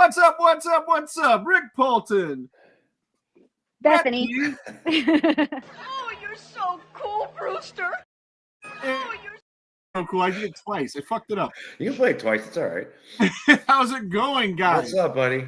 What's up? What's up? What's up? Rick Polton. Bethany. Oh, you're so cool, Brewster. Oh, you're so cool. I did it twice. I fucked it up. You can play it twice. It's all right. How's it going, guys? What's up, buddy?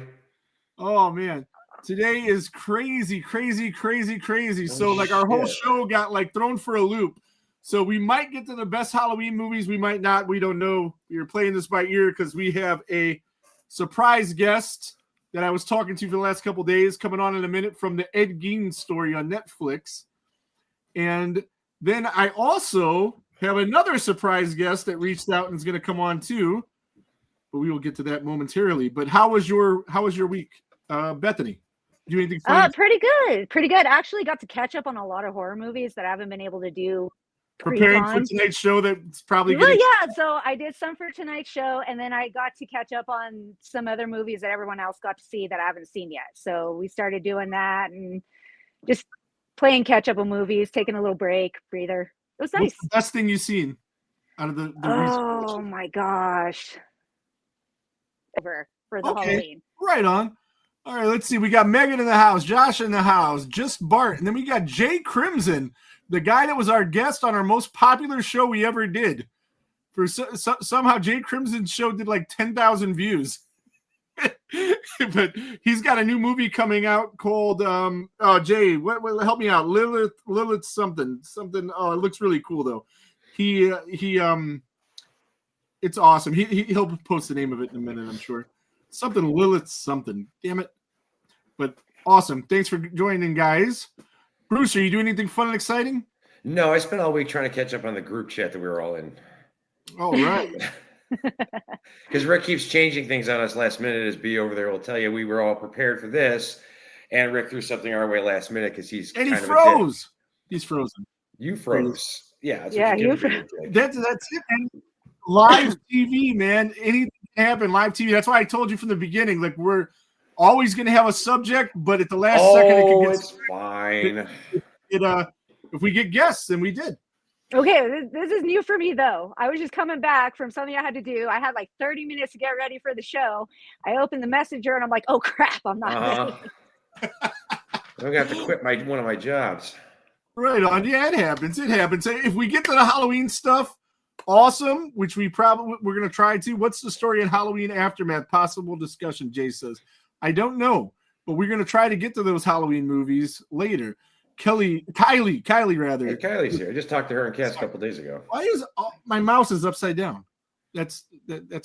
Oh, man. Today is crazy. So, like, our whole shit. show got, like, thrown for a loop. So we might get to the best Halloween movies. We might not. We don't know. We're playing this by ear because we have a surprise guest that I was talking to for the last couple days coming on in a minute from the Ed Gein Story on Netflix. And then I also have another surprise guest that reached out and is going to come on too. But we will get to that momentarily. But how was your week, Bethany? Do anything fun? Pretty good. Actually got to catch up on a lot of horror movies that I haven't been able to do. Preparing for tonight's show, that's probably well, yeah. So I did some for tonight's show, and then I got to catch up on some other movies that everyone else got to see that I haven't seen yet. So we started doing that and just playing catch up on movies, taking a little break, breather. It was nice. What's the best thing you've seen out of the oh my gosh! Ever for the Halloween. Right on. All right, let's see. We got Megan in the house, Josh in the house, just Bart, and then we got Jay Crimson, the guy that was our guest on our most popular show we ever did. For somehow Jay Crimson's show did like 10,000 views. But he's got a new movie coming out called Jay, what help me out. Lilith something. Oh, it looks really cool though. He it's awesome. He'll post the name of it in a minute, I'm sure. Something Lilith something. Damn it. But awesome. Thanks for joining, guys. Bruce, are you doing anything fun and exciting? No, I spent all week trying to catch up on the group chat that we were all in. All right. Because Rick keeps changing things on us last minute. As B over there will tell you, we were all prepared for this, and Rick threw something our way last minute because he's and kind he of froze. He's frozen. You froze. Yeah, you froze. That's it, man. Live TV, man. Anything can happen. Live TV. That's why I told you from the beginning. Like, we're always going to have a subject, but at the last second, it can get. It's fine. If we get guests, then we did. Okay, this is new for me though. I was just coming back from something I had to do. I had like 30 minutes to get ready for the show. I opened the messenger and I'm like, oh crap, I'm not ready. I'm gonna have to quit one of my jobs. Right on. Yeah, it happens. If we get to the Halloween stuff, awesome, which we're going to try to. What's the story in Halloween Aftermath? Possible discussion, Jay says. I don't know, but we're going to try to get to those Halloween movies later. Kylie, rather. Hey, Kylie's here. I just talked to her and Cass a couple days ago. Why is my mouse is upside down? That's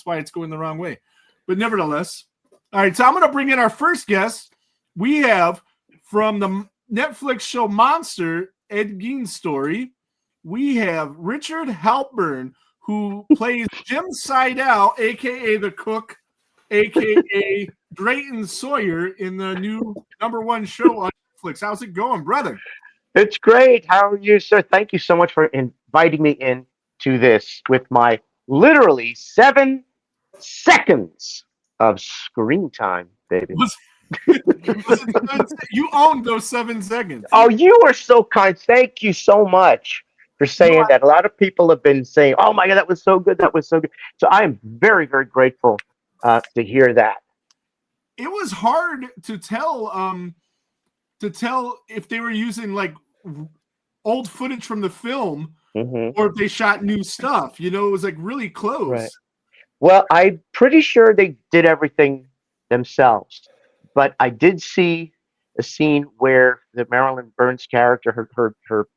why it's going the wrong way. But nevertheless, all right. So I'm going to bring in our first guest. We have from the Netflix show Monster, Ed Gein Story. We have Richard Halpern, who plays Jim Siedow, a.k.a. the cook, a.k.a. Dreyton Sawyer in the new #1 show on Netflix. How's it going, brother? It's great. How are you, sir? Thank you so much for inviting me in to this with my literally 7 seconds of screen time, baby. You owned those 7 seconds. Oh, you are so kind. Thank you so much for saying that. A lot of people have been saying, oh my God, that was so good. That was so good. So I am very, very grateful to hear that. It was hard to tell if they were using like old footage from the film or if they shot new stuff. You know, it was like really close. Right. Well, I'm pretty sure they did everything themselves. But I did see a scene where the Marilyn Burns character, her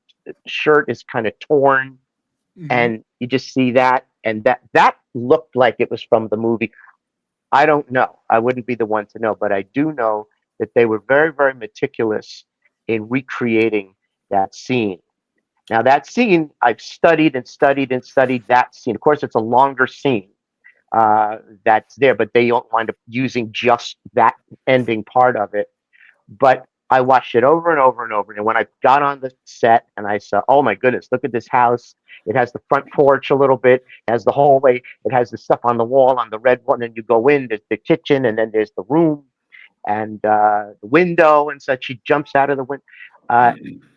shirt is kind of torn, and you just see that, and that looked like it was from the movie. I don't know. I wouldn't be the one to know, but I do know that they were very, very meticulous in recreating that scene. Now, that scene, I've studied and studied and studied that scene. Of course, it's a longer scene. That's there, but they don't wind up using just that ending part of it. But I watched it over and over and over. And when I got on the set and I saw, oh my goodness, look at this house. It has the front porch a little bit, it has the hallway, it has the stuff on the wall on the red one. And you go in, there's the kitchen, and then there's the room and the window and such. She jumps out of the window.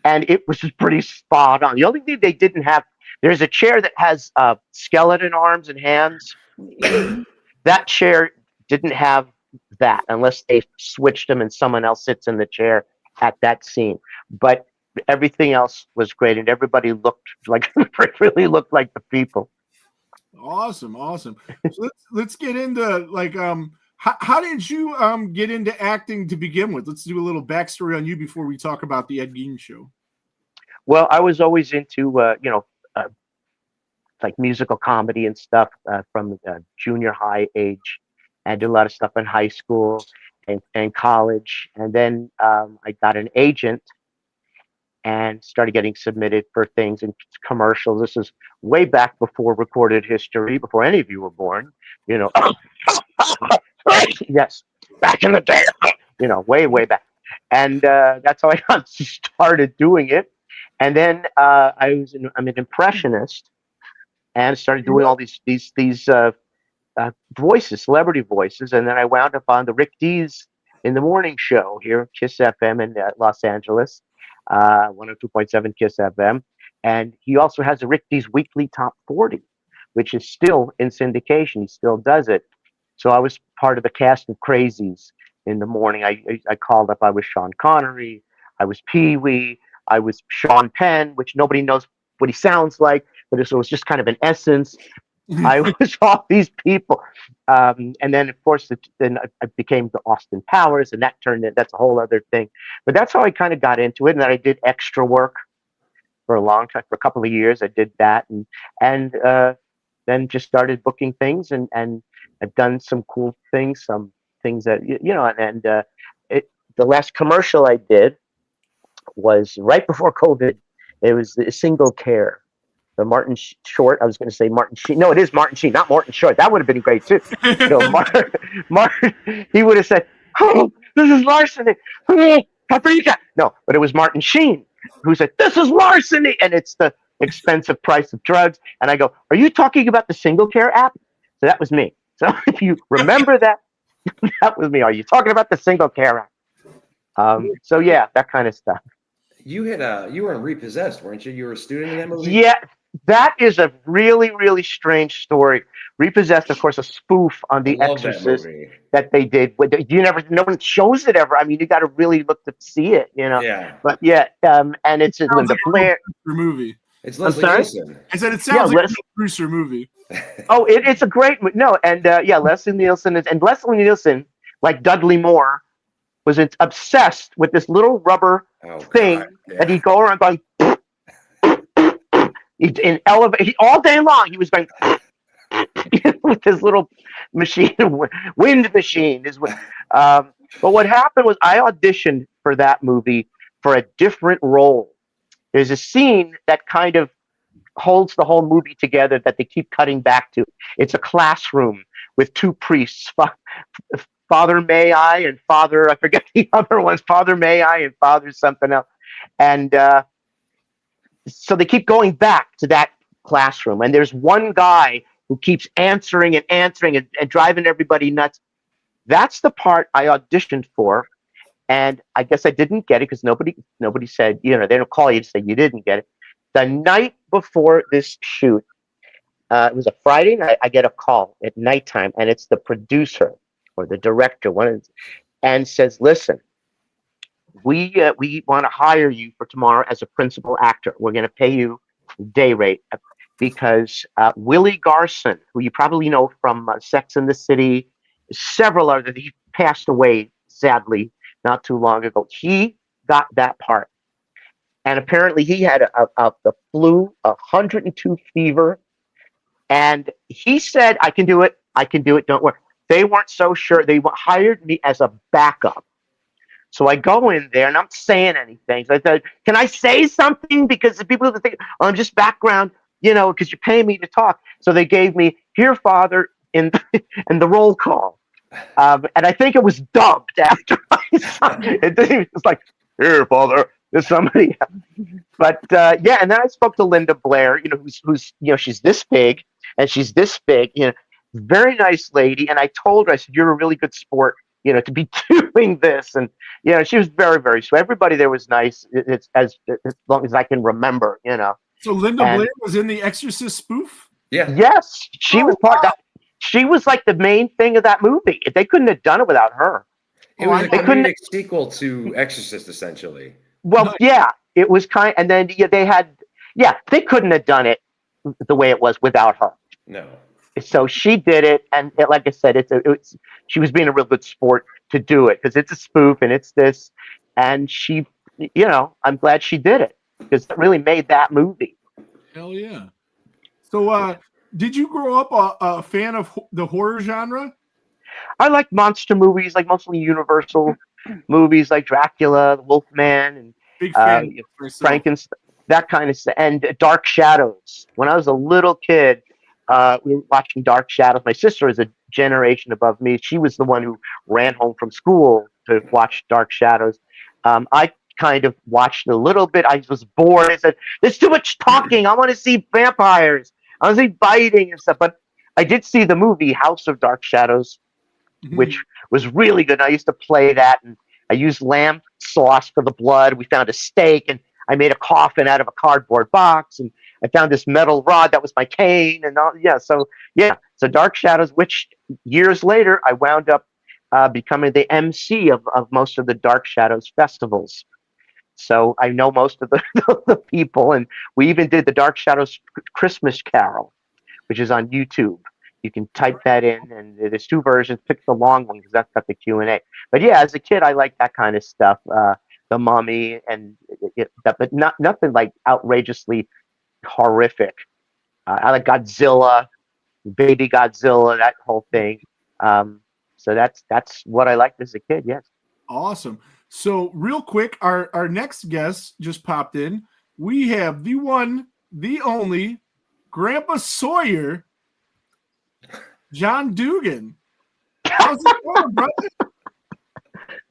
And it was just pretty spot on. The only thing they didn't have, there's a chair that has skeleton arms and hands. That chair didn't have that, unless they switched them and someone else sits in the chair at that scene. But everything else was great, and everybody looked like really looked like the people. Awesome. So let's get into like how did you get into acting to begin with? Let's do a little backstory on you before we talk about the Ed Gein Show. Well, I was always into like musical comedy and stuff from junior high age. I did a lot of stuff in high school and college, and then I got an agent and started getting submitted for things in commercials. This is way back before recorded history, before any of you were born, Yes, back in the day, way back. And that's how I got started doing it. And then I'm an impressionist and started doing all these voices, celebrity voices. And then I wound up on the Rick Dees in the morning show here, Kiss FM in Los Angeles. 102.7 Kiss FM, and he also has a Rick Dees Weekly Top 40, which is still in syndication. He still does it. So I was part of the cast of Crazies in the morning. I called up. I was Sean Connery. I was Pee Wee. I was Sean Penn, which nobody knows what he sounds like, but it was just kind of an essence. I was all these people. And then, of course, then I became the Austin Powers, and that's a whole other thing. But that's how I kind of got into it. And then I did extra work for a long time, for a couple of years. I did that, and then just started booking things, and I've done some cool things, some things that, the last commercial I did was right before COVID. It was the Single Care. The Martin Short, I was going to say Martin Sheen. No, it is Martin Sheen, not Martin Short. That would have been great too. Martin, he would have said, "Oh, this is larceny. Paprika." No, but it was Martin Sheen who said, "This is larceny," and it's the expensive price of drugs. And I go, "Are you talking about the Single Care app?" So that was me. So if you remember that, that was me. Are you talking about the Single Care app? So yeah, that kind of stuff. You were in Repossessed, weren't you? You were a student in that movie? Yeah, that is a really, really strange story. Repossessed, of course, a spoof on The Exorcist that they did. No one shows it ever. I mean, you got to really look to see it, Yeah. But yeah, and it's a Linda Blair movie. It's Leslie Nielsen. I said it sounds like a Brewster movie. Oh, it's a great Leslie Nielsen and Leslie Nielsen, like Dudley Moore, was obsessed with this little rubber thing that he'd go around going. In elevate all day long. He was going with his little machine, wind machine. But what happened was I auditioned for that movie for a different role. There's a scene that kind of holds the whole movie together that they keep cutting back to. It's a classroom with two priests, Father May I and Father, I forget the other ones, Father May I and Father something else. And so they keep going back to that classroom. And there's one guy who keeps answering and driving everybody nuts. That's the part I auditioned for. And I guess I didn't get it because nobody said, they don't call you to say you didn't get it. The night before this shoot, it was a Friday night, I get a call at nighttime, and it's the producer or the director, and says, "Listen, we want to hire you for tomorrow as a principal actor. We're going to pay you day rate because Willie Garson, who you probably know from Sex and the City, several others, he passed away sadly not too long ago. He got that part, and apparently he had the flu, 102 fever, and he said, I can do it. Don't worry." They weren't so sure. They hired me as a backup. So I go in there and I'm not saying anything. So I said, "Can I say something?" Because the people think, "Oh, I'm just background, because you're paying me to talk." So they gave me, "Here, Father," in the roll call. And I think it was dubbed after I saw it. It was like, "Here, Father," there's somebody else. But and then I spoke to Linda Blair, who's she's this big and she's this big, very nice lady. And I told her, I said, "You're a really good sport, to be doing this." And, she was very, very sweet. Everybody there was nice. It's as long as I can remember, So Linda Blair was in the Exorcist spoof? Yeah. Yes, she was part of that. she was like the main thing of that movie. They couldn't have done it without her. It was a They couldn't- comedic sequel to Exorcist, essentially. Well, Nice. yeah, it was and then they couldn't have done it the way it was without her. No. So she did it, and like I said, she was being a real good sport to do it because it's a spoof and it's this, and she, I'm glad she did it because it really made that movie. Hell yeah. So, did you grow up a fan of the horror genre? I like monster movies, like mostly Universal movies, like Dracula, the Wolfman, and Big fan. Myself. Frankenstein, that kind of stuff, and Dark Shadows. When I was a little kid, we were watching Dark Shadows. My sister is a generation above me. She was the one who ran home from school to watch Dark Shadows. I kind of watched a little bit. I was bored. I said, "There's too much talking. I want to see vampires. I want to see biting and stuff." But I did see the movie House of Dark Shadows, which was really good. I used to play that, and I used lamb sauce for the blood. We found a steak, and I made a coffin out of a cardboard box, and I found this metal rod that was my cane, and all. So Dark Shadows. Which years later, I wound up becoming the MC of most of the Dark Shadows festivals. So I know most of the people, and we even did the Dark Shadows Christmas Carol, which is on YouTube. You can type that in, and there's two versions. Pick the long one because that's got the Q&A. But yeah, as a kid, I liked that kind of stuff. The Mummy, and but nothing like outrageously horrific. I like Godzilla, Baby Godzilla, that whole thing. So that's what I liked as a kid. Yes. Awesome. So real quick, our next guest just popped in. We have the one, the only, Grandpa Sawyer, John Dugan. How's it going, brother?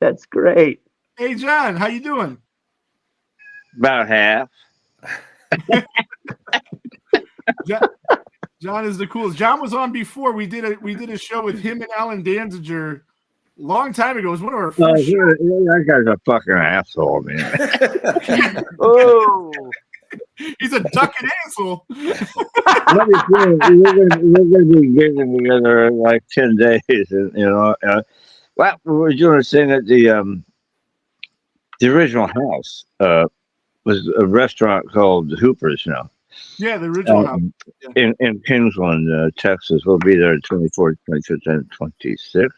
That's great. Hey, John, how you doing? About half. John is the coolest. John was on before. We did a show with him and Alan Danziger a long time ago. It was one of our first shows. That guy's a fucking asshole, man. Oh, He's a ducking asshole. Let me tell you, we're gonna be getting together in like 10 days, and well, we were doing a thing at the original house. Was a restaurant called Hooper's now. Yeah, the original house. In Kingsland, Texas. We'll be there 24th, 25th, and 26th.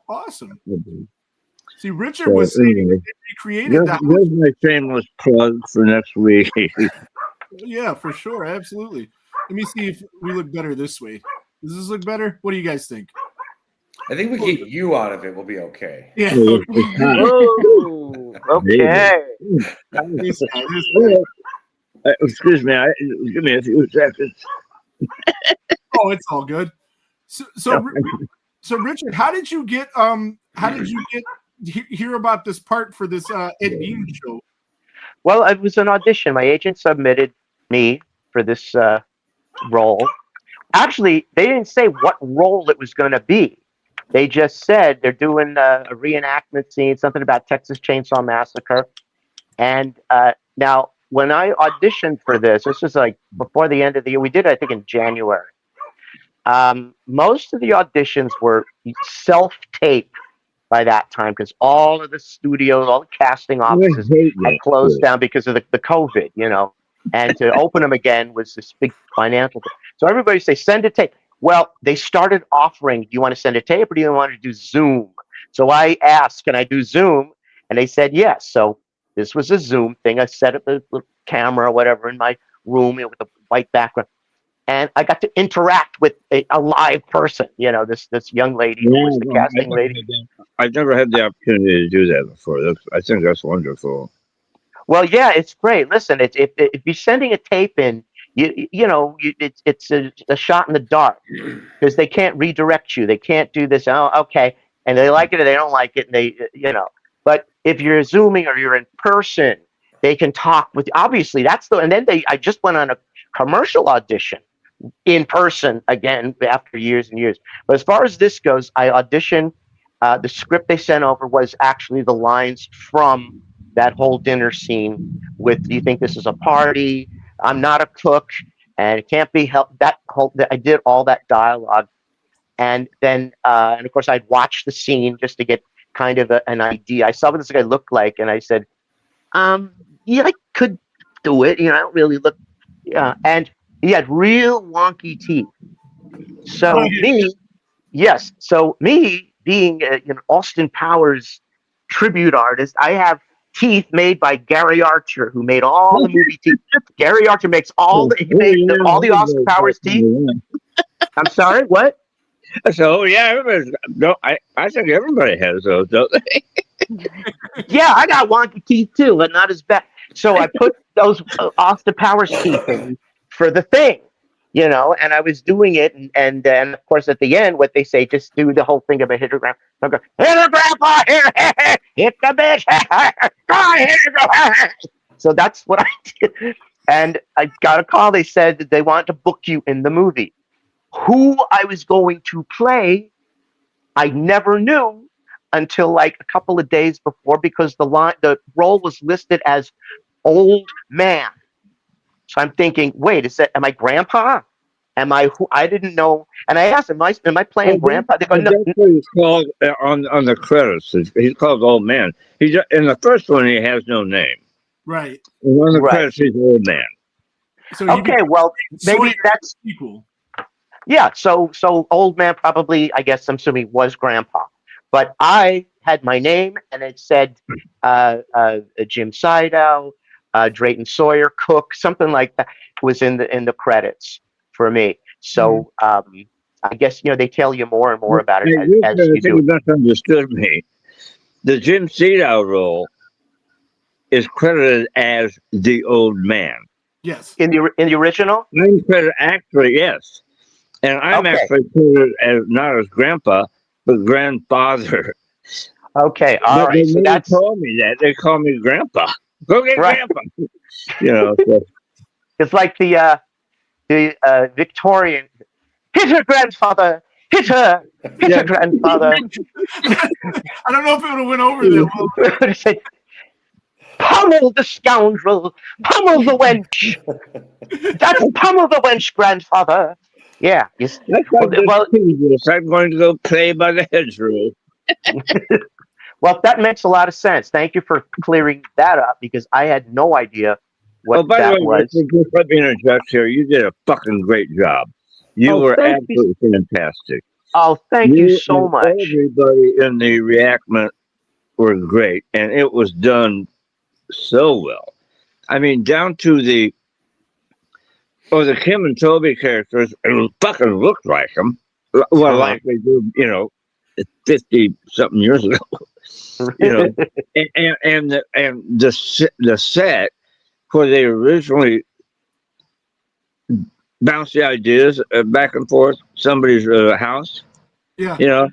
Awesome. See, Richard was saying they recreated that. There's my shameless plug for next week. Yeah, for sure. Absolutely. Let me see if we look better this way. Does this look better? What do you guys think? I think we keep you out of it. We'll be okay. Yeah. oh, okay. This guy. Excuse me. Give me a few seconds. Oh, it's all good. So Richard, how did you hear about this part for this Ed Gein show? Well, it was an audition. My agent submitted me for this role. Actually, they didn't say what role it was going to be. They just said they're doing a reenactment scene, something about Texas Chain Saw Massacre. And now, when I auditioned for this was like before the end of the year. We did it, I think, in January. Most of the auditions were self-tape by that time because all of the studios, all the casting offices had closed down because of the COVID, and to open them again was this big financial thing. So everybody say, send a tape. Well, they started offering, do you want to send a tape or do you want to do Zoom? So I asked, can I do Zoom? And they said yes. So this was a Zoom thing. I set up a little camera or whatever in my room with a white background. And I got to interact with a live person, this young lady who was the casting lady. I've never had the opportunity to do that before. I think that's wonderful. Well, yeah, it's great. Listen, if you're sending a tape in, it's a shot in the dark because they can't redirect you. They can't do this. Oh, okay, and they like it or they don't like it, and they. But if you're Zooming or you're in person, they can talk with. Obviously, that's the. And then I just went on a commercial audition in person again after years and years. But as far as this goes, I auditioned. The script they sent over was actually the lines from that whole dinner scene with, do you think this is a party? I'm not a cook and it can't be helped. I did all that dialogue. And then, and of course, I'd watch the scene just to get kind of an idea. I saw what this guy looked like, and I said, yeah, I could do it. I don't really look. And he had real wonky teeth. So yes. So me being an Austin Powers tribute artist, I have teeth made by Gary Archer, who made all the movie teeth. Gary Archer makes all the all the Austin Powers teeth. I'm sorry, what? So yeah, I think everybody has those, don't they? Yeah, I got wonky teeth too, but not as bad. So I put those Austin Powers teeth in for the thing, and I was doing it, and of course at the end, what they say, just do the whole thing of a hit her grandpa. I go, hit her grandpa, hit the bitch, hit her. So that's what I did, and I got a call. They said that they want to book you in the movie. Who I was going to play, I never knew until like a couple of days before, because the role was listed as old man. So I'm thinking, wait, am I grandpa? Am I who? I didn't know. And I asked, am I playing grandpa? They go, no. That's what he's called on the credits. He's called old man. In the first one, he has no name. Right. And on the credits, he's old man. So okay, well, maybe that's equal. Yeah, so old man probably, I guess I'm assuming, was grandpa. But I had my name, and it said Jim Siedow, Dreyton Sawyer, Cook, something like that was in the credits for me. So I guess they tell you more and more about it as you do. You misunderstood me. The Jim Siedow role is credited as the old man. Yes. In the original? I'm credited, actually, yes. And I'm actually credited as not as grandpa, but grandfather. Okay, all right. So they call me that. They call me grandpa. Go get grandpa. So. It's like the Victorian. Hit her, grandfather. Hit her. Hit her, grandfather. I don't know if it would have went over there. Well. Pummel the scoundrel. Pummel the wench. That's pummel the wench, grandfather. Yeah. Yes. I'm going to go play by the hedgerow. Well, that makes a lot of sense. Thank you for clearing that up, because I had no idea what by that the way, was. Just let me interject here. You did a fucking great job. You were absolutely fantastic. Oh, thank you so much. Everybody in the reenactment were great, and it was done so well. I mean, down to the Kim and Toby characters, it fucking looked like them. Well, like they did, 50-something years ago. And the set where they originally bounced the ideas back and forth, somebody's house. Yeah.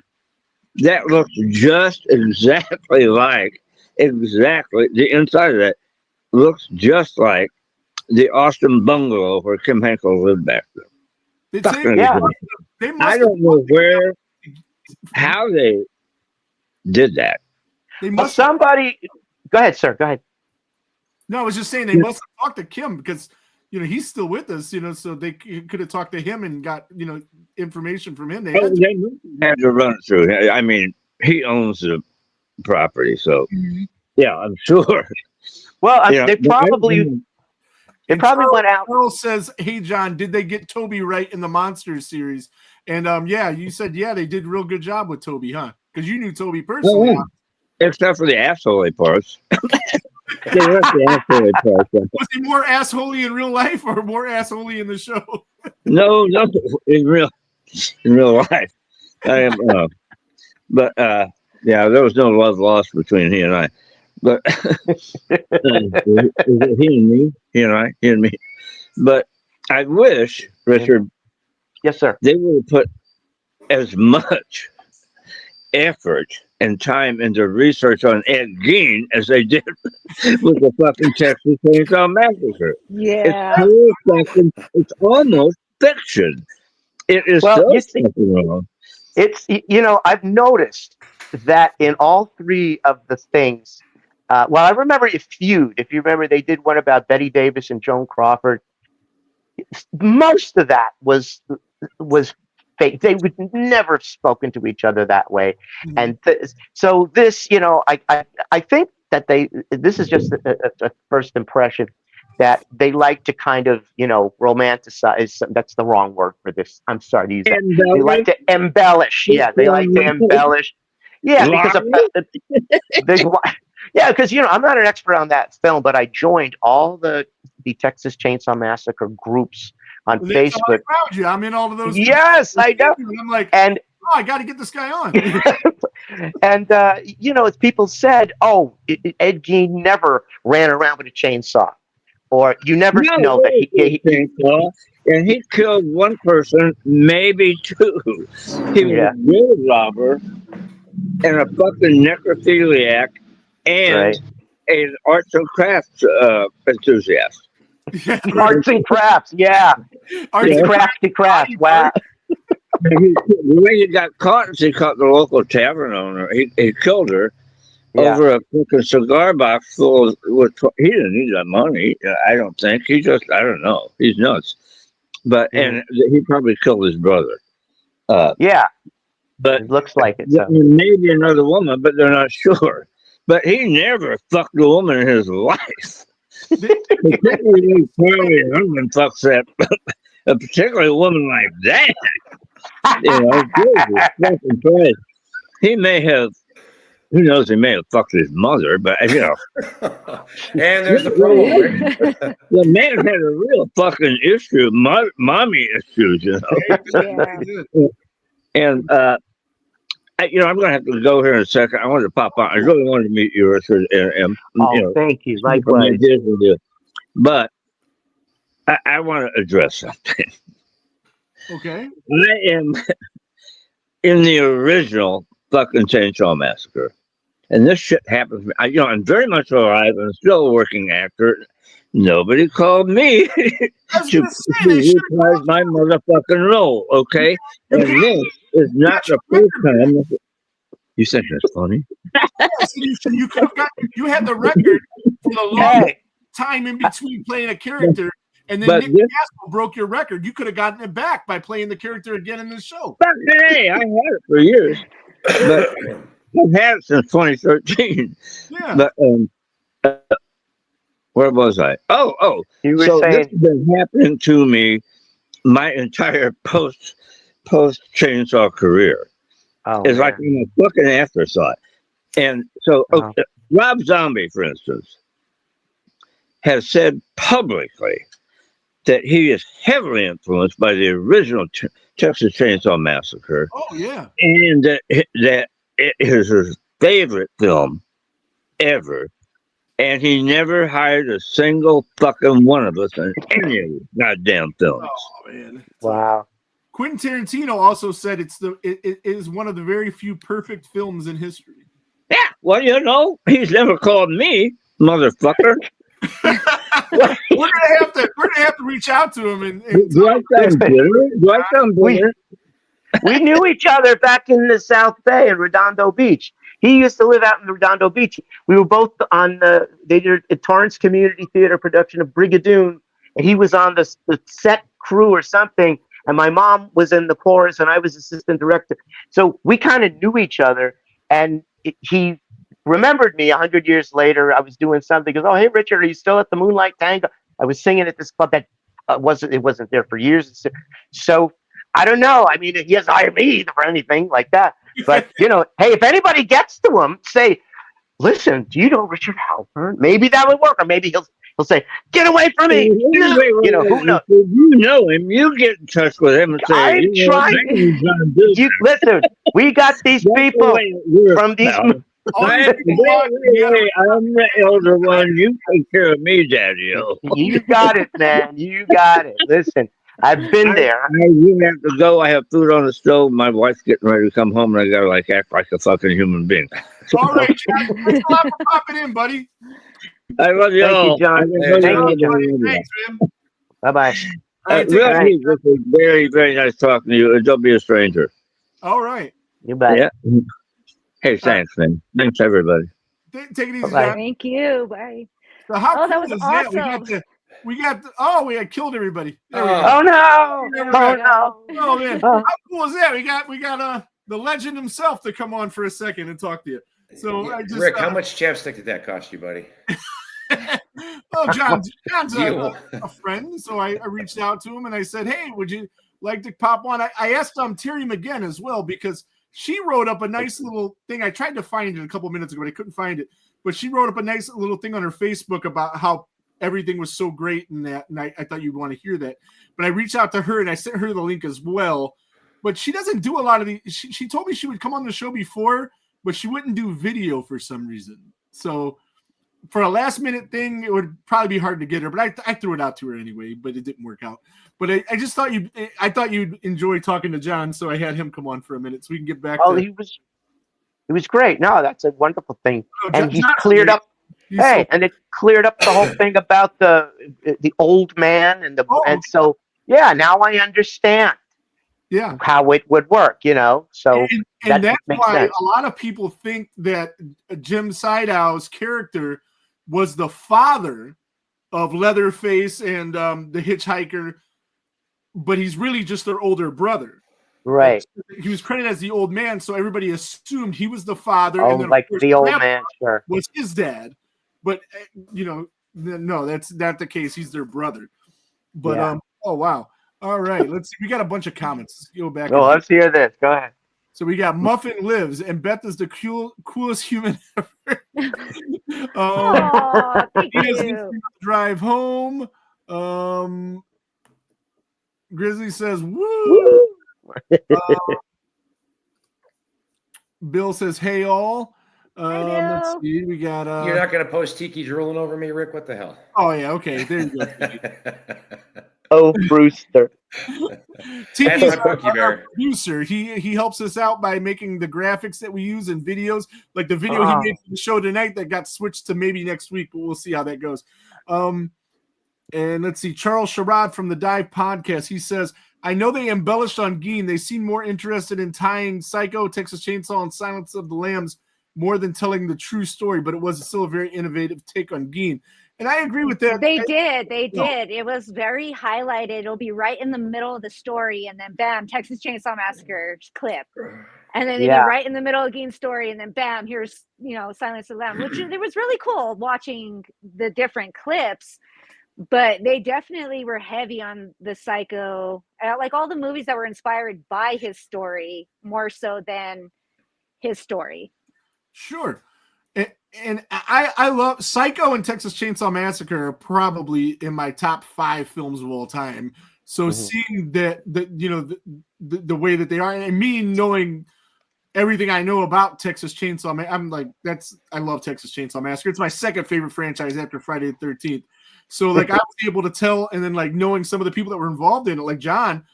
That looks just exactly like the inside of that looks just like the Austin bungalow where Kim Henkel lived back there. I don't know how they did that. Somebody, go ahead, sir. Go ahead. No, I was just saying they must have talked to Kim, because he's still with us. So they could have talked to him and got information from him. They had to run it through. I mean, he owns the property, so yeah, I'm sure. Well, they probably went out. Earl says, "Hey, John, did they get Toby right in the Monsters series?" And you said they did a real good job with Toby, huh? Because you knew Toby personally. Except for the asshole parts. Was he more assholey in real life or more assholey in the show? No, in real life. I am, but there was no love lost between he and I. But he and me. But I wish, Richard. Yes, sir. They would have put as much effort and time into research on Ed Gein as they did with the fucking Texas Chain Saw Massacre. Yeah. It's almost fiction. It is wrong. It's, I've noticed that in all three of the things, I remember Feud. If you remember, they did one about Betty Davis and Joan Crawford. Most of that was fake. They would never have spoken to each other that way. Mhm. And so this, you know, I think that this is just a first impression that they like to kind of, you know, romanticize. That's the wrong word for this. I'm sorry to use that. They like to embellish. Yeah, they like to embellish. Yeah, because yeah, because you know, I'm not an expert on that film, but I joined all the Texas Chainsaw Massacre groups on And that's how I Facebook. found you. I'm in all of those. Yes, I know. And I'm like, And oh, I got to get this guy on. and you know, as people said, oh, Ed Gein never ran around with a chainsaw, or you never know that he and he killed one person, maybe two. He was a grave robber and a fucking necrophiliac and an arts and crafts enthusiast. Yeah, Arts and crafts, yeah. Arts and crafts. Wow. The way he got caught is he caught the local tavern owner. He killed her over a fucking cigar box full of. He didn't need that money. I don't think. I don't know. He's nuts. But and he probably killed his brother. Yeah, but it looks like it. So. Maybe another woman, but they're not sure. But he never fucked a woman in his life. Particularly Charlie Hunnam fucks that. Particularly a woman like that. You know, Jesus fucking Christ. He may have. Who knows? He may have fucked his mother, but you know. And there's the problem. The man had a real fucking issue, mommy issues, you know. Yeah. And you know, I'm going to have to go here in a second. I wanted to pop on. I really wanted to meet you, Richard. And you know, thank you. Likewise. But I want to address something. Okay. I am in the original fucking Chainsaw Massacre. And this shit happens to me. You know, I'm very much alive and still a working actor. Nobody called me to reprise my motherfucking role, okay? And this is not the first time. You think that's funny? You could have you had the record for the long time in between playing a character, and then Nick Castle broke your record. You could have gotten it back by playing the character again in the show. But hey, I had it for years. But I've had it since 2013. Yeah. But where was I? Oh! You were so saying this has been happening to me my entire post Chainsaw career. It's like I'm a fucking afterthought. And so Rob Zombie, for instance, has said publicly that he is heavily influenced by the original Texas Chainsaw Massacre. Oh yeah, and that it is his favorite film ever. And he never hired a single fucking one of us in any of his goddamn films. Oh man! Wow. Quentin Tarantino also said it is one of the very few perfect films in history. Yeah, well, you know, he's never called me, motherfucker. we're gonna have to reach out to him and do I sound bitter? We knew each other back in the South Bay in Redondo Beach. He used to live out in Redondo Beach. We were both on they did a Torrance Community Theater production of Brigadoon, and he was on the set crew or something. And my mom was in the chorus, and I was assistant director. So we kind of knew each other. And he remembered me 100 years later. I was doing something. He goes, "Oh, hey, Richard, are you still at the Moonlight Tango?" I was singing at this club that wasn't there for years. So I don't know. I mean, he hasn't hired me for anything like that. But you know, hey, if anybody gets to him, say, "Listen, do you know Richard Halpern?" Maybe that would work, or maybe he'll say, "Get away from me!" You know, who knows? You know him. You get in touch with him and say, I'm trying. Listen, we got these people from these. I'm the elder one. You take care of me, Daddy. You got it, man. You got it. Listen, I've been there. You have to go. I have food on the stove. My wife's getting ready to come home, and I gotta act like a fucking human being. All right, Jack. Thanks a lot for popping in, buddy. I love you all. Thank you, John. Thank you, Thanks, man. Bye-bye. Really, this is very, very nice talking to you. Don't be a stranger. All right. You bet. Yeah. Hey, thanks, man. Thanks, everybody. Take it easy, Bye-bye. Jack. Thank you. Bye. So how Oh, that cool was is that? awesome. we had killed everybody. There we go. Oh no! There we Oh go. no! Oh man, Oh. how cool is that? We got the legend himself to come on for a second and talk to you. So Yeah, I just Rick, how much chapstick did that cost you, buddy? Oh, John's You- a friend, so I reached out to him and I said, "Hey, would you like to pop on?" I asked Terry McGinn as well because she wrote up a nice little thing. I tried to find it a couple minutes ago, but I couldn't find it. But she wrote up a nice little thing on her Facebook about how everything was so great and that. And I thought you'd want to hear that. But I reached out to her and I sent her the link as well. But she doesn't do a lot of the. She told me she would come on the show before, but she wouldn't do video for some reason. So for a last minute thing, it would probably be hard to get her. But I threw it out to her anyway, but it didn't work out. But I just thought you'd enjoy talking to John, so I had him come on for a minute so we can get back. Oh, to he was great. No, that's a wonderful thing. Oh, And he's John's cleared great. up. He's Hey, so- and it cleared up the whole thing about the old man and Oh. and so yeah, now I understand yeah. how it would work. So And that that's makes why sense. a lot of people think that Jim Siedow's character was the father of Leatherface and the hitchhiker, but he's really just their older brother. Right. He was credited as the old man, so everybody assumed he was the father. Oh, and then, of like course, the old Grandpa man, sure. was his dad. But no, that's not the case. He's their brother. But Yeah. oh wow. All right, let's see. We got a bunch of comments. Let's go back. Oh, let's hear this. Go ahead. So we got Muffin lives, and Beth is the coolest human ever. Oh, thank He doesn't you. drive home. Grizzly says, "Woo." Woo! Bill says, "Hey all." Let's Bill. see. We got. You're not going to post Tiki drooling over me, Rick? What the hell? Oh yeah. Okay. There you go. Oh, Brewster. Tiki's That's my cookie our bear. producer. He helps us out by making the graphics that we use in videos, like the video Ah. he made for the show tonight that got switched to maybe next week, but we'll see how that goes. And let's see, Charles Sherrod from the Dive Podcast. He says, "I know they embellished on Gein. They seem more interested in tying Psycho, Texas Chainsaw, and Silence of the Lambs more than telling the true story, but it was still a very innovative take on Gein." And I agree with that. They did. It was very highlighted. It'll be right in the middle of the story, and then bam, Texas Chainsaw Massacre clip. And then it'd Yeah. be right in the middle of Gein Story, and then bam, here's Silence of the Lambs, which it was really cool watching the different clips. But they definitely were heavy on the Psycho, like all the movies that were inspired by his story, more so than his story. Sure. And I love Psycho and Texas Chainsaw Massacre are probably in my top 5 films of all time. So seeing that the way that they are, and me knowing everything I know about Texas Chainsaw, I'm like, I love Texas Chainsaw Massacre. It's my second favorite franchise after Friday the 13th. So like I was able to tell, and then like knowing some of the people that were involved in it, like John,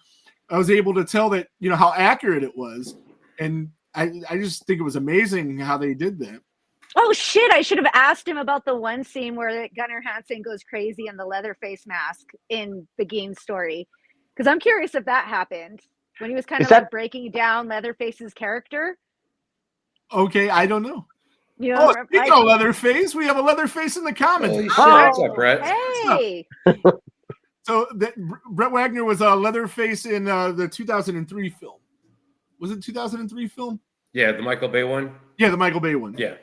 I was able to tell that how accurate it was, and I just think it was amazing how they did that. Oh shit! I should have asked him about the one scene where Gunnar Hansen goes crazy in the Leatherface mask in the Gein Story, because I'm curious if that happened when he was kind of like breaking down Leatherface's character. Okay, I don't know. Oh, speaking of Leatherface, we have a Leatherface in the comments. Holy shit, what's up, Brett? Hey, So Brett Wagner was Leatherface in the 2003 film. Was it 2003 film? Yeah, the Michael Bay one. Yeah, the Michael Bay one. Yeah.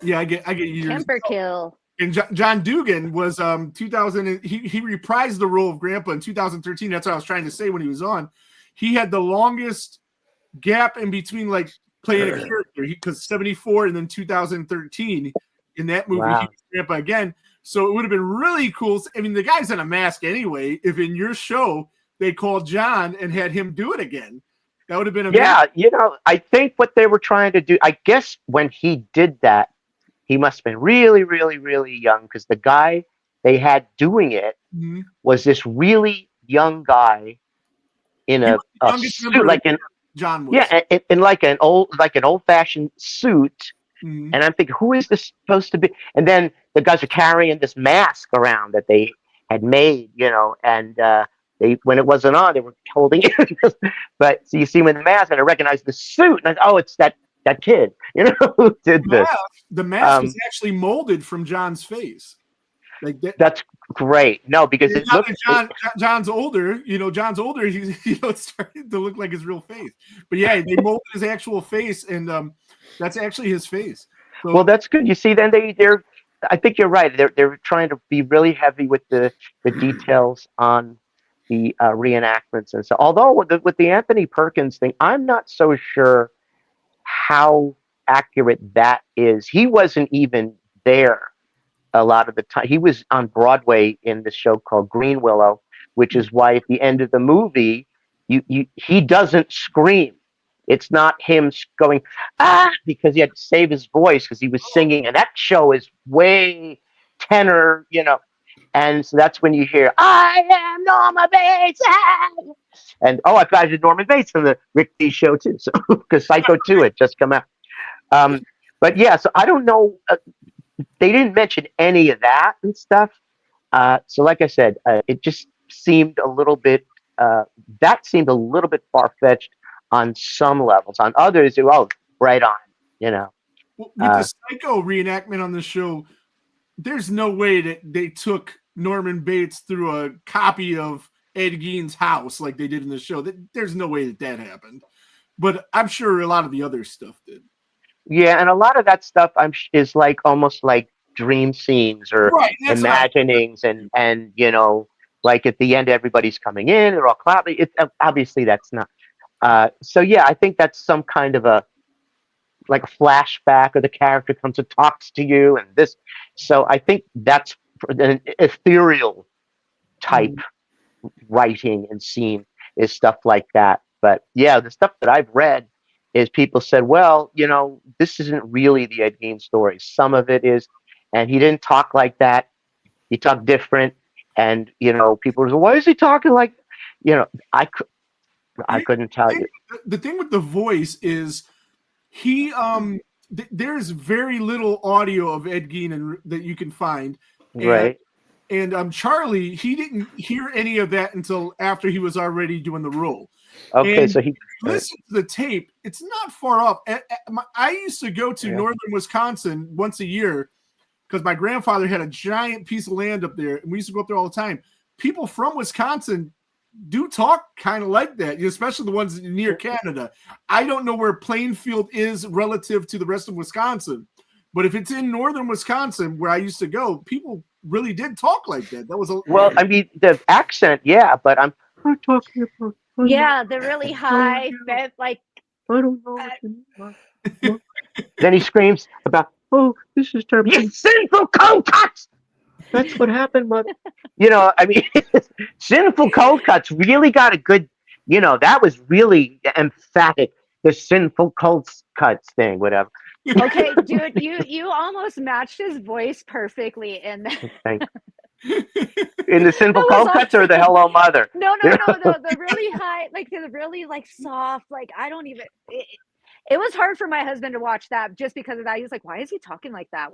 Yeah, I get years. Temper kill. And John Dugan was 2000. He reprised the role of Grandpa in 2013. That's what I was trying to say when he was on. He had the longest gap in between, like playing a character, because 74 and then 2013 in that movie Wow. he was Grandpa again. So it would have been really cool. I mean, the guy's in a mask anyway. If in your show they called John and had him do it again, that would have been amazing. Yeah, I think what they were trying to do, I guess when he did that, he must have been really, really, really young, because the guy they had doing it Mhm. was this really young guy in He a was the youngest member suit, of like the an John was. yeah, in like an old-fashioned suit. Mhm. And I'm thinking, who is this supposed to be? And then the guys are carrying this mask around that they had made, and they, when it wasn't on, they were holding it. But so you see him in the mask, and I recognize the suit, and it's that kid, who did this. The mask Um, is actually molded from John's face. Like that. That's great. No, because it Now looks. that John's older. John's older. He's it's starting to look like his real face. But yeah, they molded his actual face, and that's actually his face. So, Well, that's good. You see, then they're. I think you're right. They're trying to be really heavy with the details on the reenactments and so. Although with the Anthony Perkins thing, I'm not so sure how accurate that is. He wasn't even there a lot of the time. He was on Broadway in this show called Green Willow, which is why at the end of the movie, he doesn't scream. It's not him going, because he had to save his voice because he was singing. And that show is way tenor, And so that's when you hear, I am Norma Bates. And, I thought I did Norman Bates from the Rick D show, too. So, because Psycho 2 had just come out. But yeah, so I don't know. They didn't mention any of that and stuff. So like I said, it just seemed a little bit, far-fetched on some levels. On others, right on, Well, with the Psycho reenactment on the show, there's no way that they took Norman Bates through a copy of Ed Gein's house like they did in the show. There's no way that happened. But I'm sure a lot of the other stuff did. Yeah, and a lot of that stuff is like almost like dream scenes or imaginings, and like at the end everybody's coming in, they're all clapping. Obviously that's not. So yeah, I think that's some kind of a flashback, or the character comes and talks to you, and this. So I think that's an ethereal type writing and scene is stuff like that. But yeah, the stuff that I've read is people said, well, this isn't really the Ed Gein story. Some of it is, and he didn't talk like that. He talked different, and people were, why is he talking like? I couldn't tell you. The thing with the voice is he there's very little audio of Ed Gein that you can find. Right. And Charlie, he didn't hear any of that until after he was already doing the role. Okay, and so he listen to the tape. It's not far off. I used to go to northern Wisconsin once a year because my grandfather had a giant piece of land up there, and we used to go up there all the time. People from Wisconsin do talk kind of like that, especially the ones near Canada. I don't know where Plainfield is relative to the rest of Wisconsin, but if it's in northern Wisconsin where I used to go, people really did talk like that. That was I mean, the accent, yeah, but I'm talking about. Yeah, the really high, like. I don't know. Then he screams about, this is terrible. You sinful cold cuts! That's what happened, mother. I mean, sinful cold cuts really got a good, that was really emphatic. The sinful cold cuts thing, whatever. Okay, dude, you almost matched his voice perfectly in that. In the sinful cold cuts or the Hello Mother? No, the really high, like the really soft, I don't even. It was hard for my husband to watch that just because of that. He was like, "Why is he talking like that?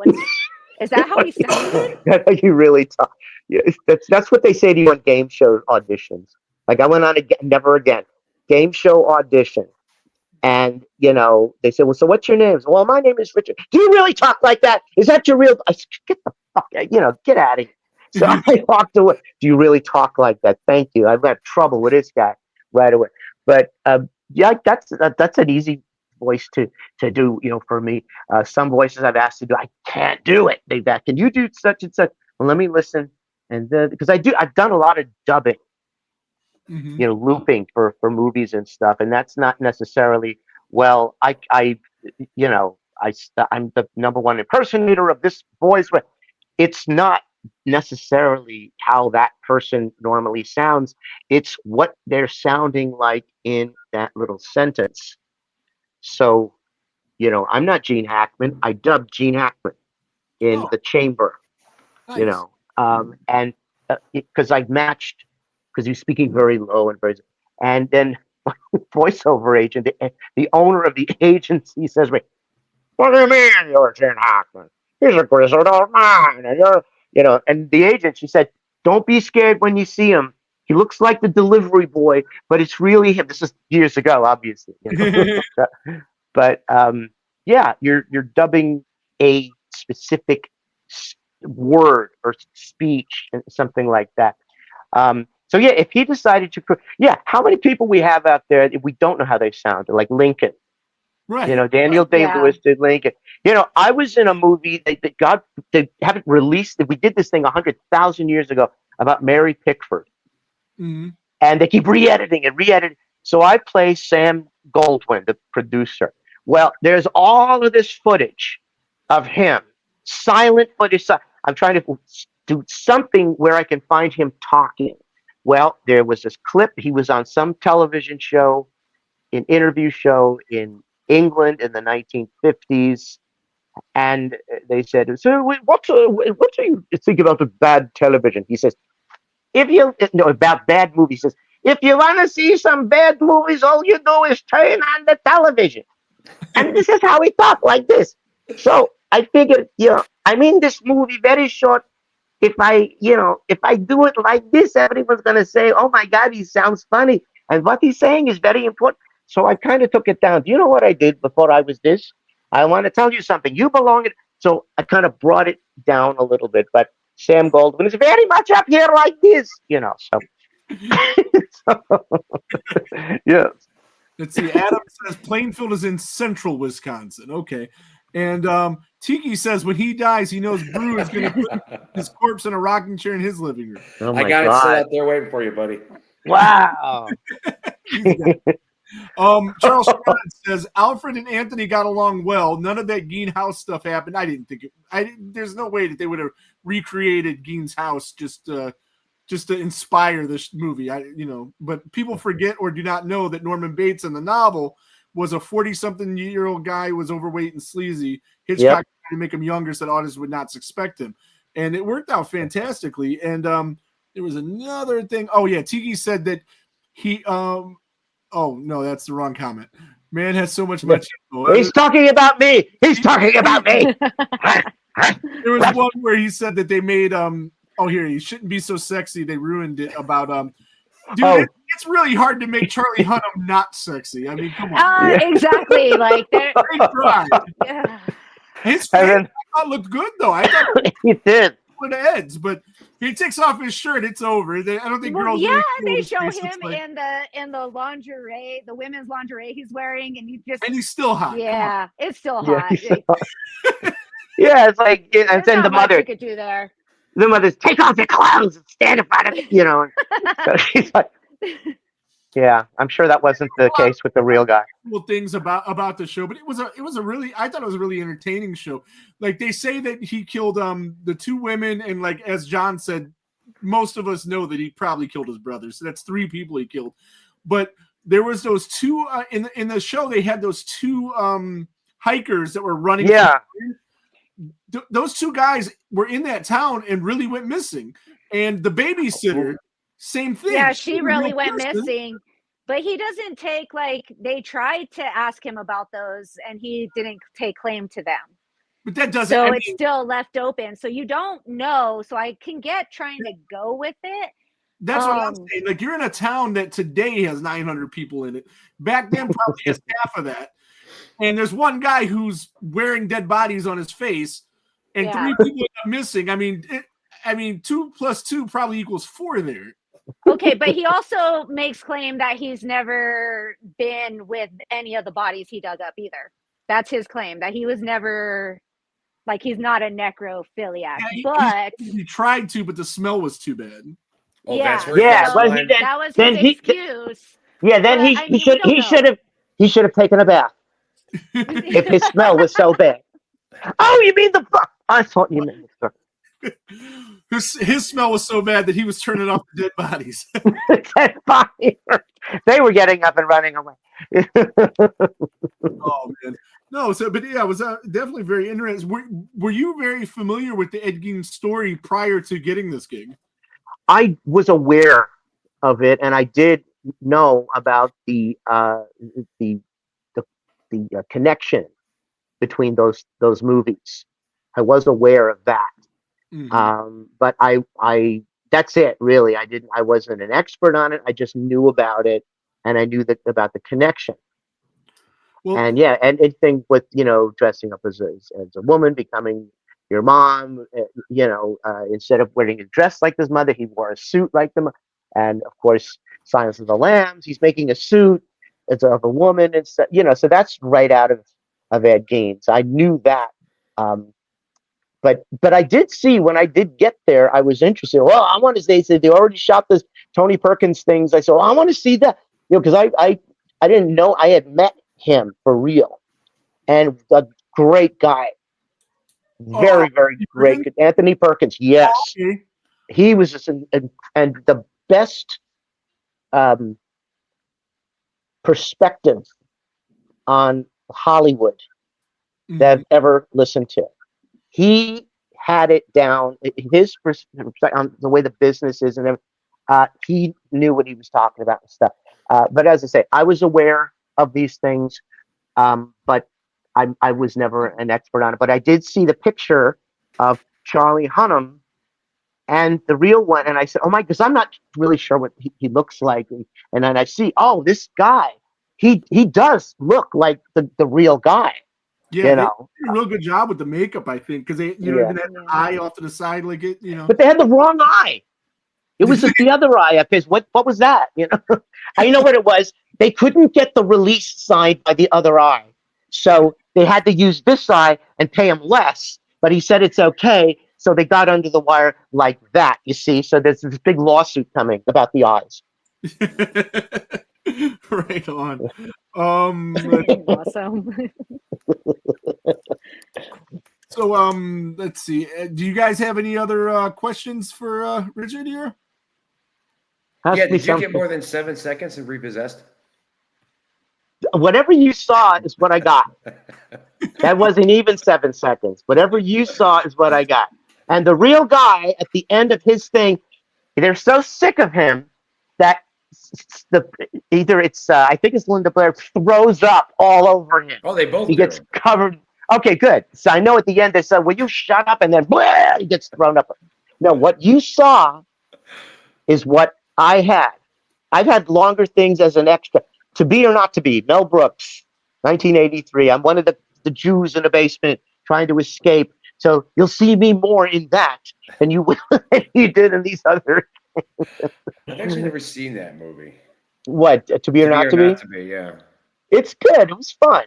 Is that how he sounded?" That's how you really talk. Yeah, that's what they say to you on game show auditions. Like I went on Never Again game show audition, and they said, "Well, so what's your name?" Said, well, my name is Richard. Do you really talk like that? Is that your real? I said, get the fuck, get out of here. So I walked away. Do you really talk like that? Thank you. I've got trouble with this guy right away. But yeah, that's an easy voice to do. For me, some voices I've asked to do, I can't do it. Can you do such and such? Well, let me listen. And because I've done a lot of dubbing, looping for movies and stuff, and that's not necessarily well. I'm the number one impersonator of this voice, but it's not necessarily how that person normally sounds. It's what they're sounding like in that little sentence. So, I'm not Gene Hackman. I dubbed Gene Hackman in The Chamber. Nice. And because I matched, because he's speaking very low and then voiceover agent, the owner of the agency says, "What do you mean you're Gene Hackman? He's a grizzled old man, and you're." And the agent, she said, "Don't be scared when you see him. He looks like the delivery boy, but it's really him." This is years ago, obviously. But yeah, you're dubbing a specific word or speech and something like that. So yeah, if he decided to, how many people we have out there that we don't know how they sound, like Lincoln. Right. You know, Daniel Day-Lewis did Lincoln. You know, I was in a movie they haven't released it. We did this thing 100,000 years ago about Mary Pickford, Mhm. and they keep re-editing and re-editing. So I play Sam Goldwyn, the producer. Well, there's all of this footage of him, silent footage. I'm trying to do something where I can find him talking. Well, there was this clip. He was on some television show, an interview show in England in the 1950s, and they said, "So, what do you think about the bad television?" He says, about bad movies. He says, "If you want to see some bad movies, all you do is turn on the television." And this is how he talked, like this. So I figured, I'm in this movie very short. If I do it like this, everyone's gonna say, "Oh my God, he sounds funny," and what he's saying is very important. So I kind of took it down. Do you know what I did before I was this? I want to tell you something. You belong in. So I kind of brought it down a little bit. But Sam Goldwyn is very much up here like this, So, yeah. Let's see. Adam says Plainfield is in central Wisconsin. Okay. And Tiki says when he dies, he knows Brew is going to put his corpse in a rocking chair in his living room. Oh my I got God. it still out there waiting for you, buddy. Wow. Charles Sherman says Alfred and Anthony got along well. None of that Gein house stuff happened. I didn't think it. There's no way that they would have recreated Gein's house just to inspire this movie. But people forget or do not know that Norman Bates in the novel was a 40-something-year-old guy who was overweight and sleazy. Hitchcock tried to make him younger so that audience would not suspect him, and it worked out fantastically. And there was another thing. Oh yeah, Tiki said that he. Oh no, that's the wrong comment. Man has so much machismo. He's talking about me. He's talking about me. There was one where he said that they made here he shouldn't be so sexy. They ruined it about dude. It's really hard to make Charlie Hunnam not sexy. I mean, come on. Exactly. Like that. Yeah. His face I thought looked good though. I thought he did. With Ed's, but he takes off his shirt, it's over. I don't think girls. Yeah, they show him in the lingerie, the women's lingerie he's wearing, and he's still hot. Yeah, it's still hot. Yeah, it's like, and then the mother. You could do there. The mother's take off your clothes and stand in front of me, So she's like, yeah, I'm sure that wasn't the case with the real guy. Things about the show, but it was a really, I thought it was a really entertaining show. Like they say that he killed the two women, and like as John said, most of us know that he probably killed his brother. So that's 3 people he killed. But there was those two in the show. They had those 2 hikers that were running. Yeah. Those 2 guys were in that town and really went missing. And the babysitter, same thing. Yeah, she really went missing. But he doesn't take, they tried to ask him about those and he didn't take claim to them. But that doesn't. So it's still left open. So you don't know. So I can get trying to go with it. That's what I'm saying. Like you're in a town that today has 900 people in it. Back then, probably has half of that. And there's one guy who's wearing dead bodies on his face, and 3 people are missing. I mean, 2 + 2 probably equals 4 there. Okay, but he also makes claim that he's never been with any of the bodies he dug up either. That's his claim, that he was never, he's not a necrophiliac. He tried to, but the smell was too bad. Oh, yeah, that's where that was his excuse. Yeah, then he should have taken a bath if his smell was so bad. Oh, you mean I thought you meant the His smell was so bad that he was turning off the dead bodies. Dead bodies. They were getting up and running away. Oh man, no. So, but yeah, it was definitely very interesting. Were you very familiar with the Ed Gein story prior to getting this gig? I was aware of it, and I did know about the connection between those movies. I was aware of that. Mm-hmm. But I that's it really. I wasn't an expert on it. I just knew about it, and I knew about the connection. Well, and anything with dressing up as a woman, becoming your mom, instead of wearing a dress like his mother, he wore a suit like them. And of course, Silence of the Lambs, he's making a suit of a woman. And so, so that's right out of Ed Gein. So I knew that. But I did see when I did get there, I was interested. Well, I want to say they already shot this Tony Perkins things. I said, well, I want to see that, because I didn't know I had met him for real, and a great guy, very great. Anthony Perkins, yes, Okay. he was just and the best perspective on Hollywood that I've ever listened to. He had it down. His perspective on the way the business is, and everything, he knew what he was talking about and stuff. But as I say, I was aware of these things, but I was never an expert on it. But I did see the picture of Charlie Hunnam and the real one, and I said, "Oh my!" Because I'm not really sure what he looks like, and then I see, oh, this guy, he does look like the real guy. Yeah, they did a real good job with the makeup, I think, because they, even had the eye off to the side, like it, But they had the wrong eye. It was the other eye up his. What was that? I know what it was. They couldn't get the release signed by the other eye, so they had to use this eye and pay him less. But he said it's okay, so they got under the wire like that. You see, so there's this big lawsuit coming about the eyes. Right on. Awesome. So let's see. Do you guys have any other questions for Richard here? Did you get more than 7 seconds in Repossessed? Whatever you saw is what I got. That wasn't even 7 seconds. Whatever you saw is what I got. And the real guy at the end of his thing, they're so sick of him that I think it's Linda Blair, throws up all over him. Oh, they both He do. gets covered. Okay, good. So I know at the end they said, "Will you shut up?" And then blah, he gets thrown up. No, what you saw is what I had. I've had longer things as an extra. To Be or Not to Be, Mel Brooks, 1983. I'm one of the Jews in the basement trying to escape. So you'll see me more in that than you did in these other. I've actually never seen that movie. What, To Be or Not to Be? Not to Be, yeah. It's good. It was fun.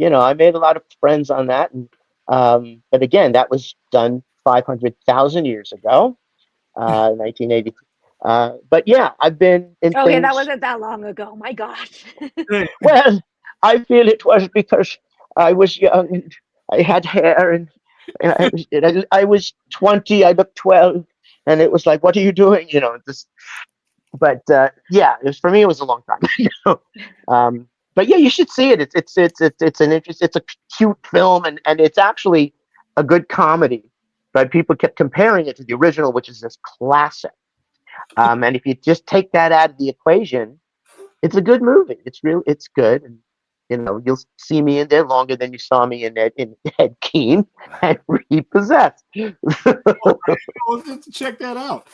I made a lot of friends on that. And, but again, that was done 500,000 years ago, 1980. But yeah, I've been in things. That wasn't that long ago. My gosh. Well, I feel it was because I was young and I had hair and I was 20, I looked 12, and it was like, what are you doing? But yeah, for me, it was a long time. But yeah, you should see it. It's a cute film, and it's actually a good comedy. But people kept comparing it to the original, which is this classic. And if you just take that out of the equation, it's a good movie. It's good, and you'll see me in there longer than you saw me in Ed Gein and Repossessed. Let's just check that out.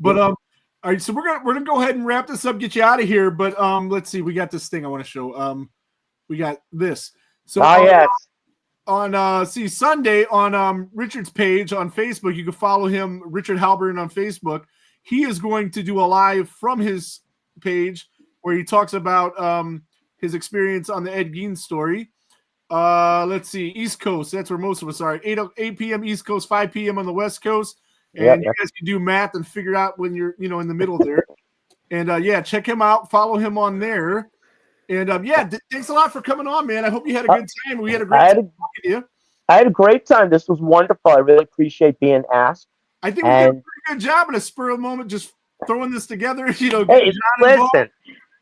But all right, so we're gonna go ahead and wrap this up, get you out of here. But let's see, we got this thing I want to show. We got this. So yes. On Sunday on Richard's page on Facebook, you can follow him, Richard Halpern, on Facebook. He is going to do a live from his page where he talks about his experience on the Ed Gein Story. Let's see, East Coast. That's where most of us are. 8 p.m. East Coast, 5 p.m. on the West Coast. And you guys can do math and figure out when you're, in the middle there. And yeah, check him out. Follow him on there. And yeah, thanks a lot for coming on, man. I hope you had a good time. We had a great time talking to you. I had a great time. This was wonderful. I really appreciate being asked. I think we did a pretty good job in a spur of the moment, just throwing this together. Hey, listen,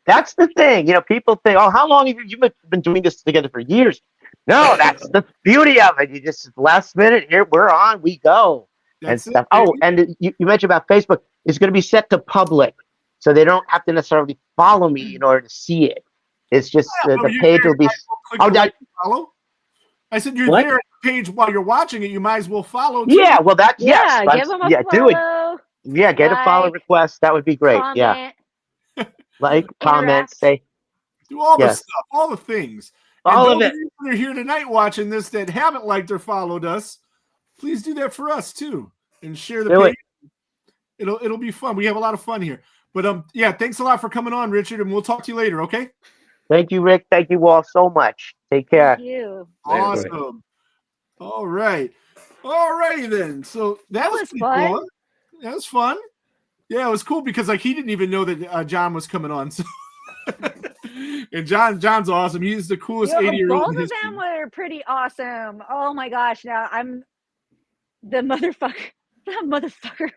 that's the thing. People think, "Oh, how long have you been doing this together for years?" No, that's the beauty of it. You just last minute here, we're on, we go. That's and stuff. Oh, and you mentioned about Facebook. It's going to be set to public, so they don't have to necessarily follow me in order to see it. It's just the page will be. Follow. I said you're there at the page while you're watching it. You might as well follow. Too. Yeah, well, give them a follow. Do it. Yeah, get a follow request. That would be great. Comment. Yeah, like, comment, say. Do all the stuff, all the things. All of it. They're here tonight watching this that haven't liked or followed us. please do that for us too, and share the Do page. it. It'll be fun. We have a lot of fun here. But yeah, thanks a lot for coming on, Richard, and we'll talk to you later. Okay. Thank you, Rick. Thank you all so much. Take care. Thank you. Later, Awesome. All right. All righty then. So that was pretty fun. cool. That was fun. Yeah, it was cool because like he didn't even know that John was coming on. So and John's awesome. He's the coolest 80-year-old. Both of them were pretty awesome. Oh my gosh! Now I'm the motherfucker. That motherfucker.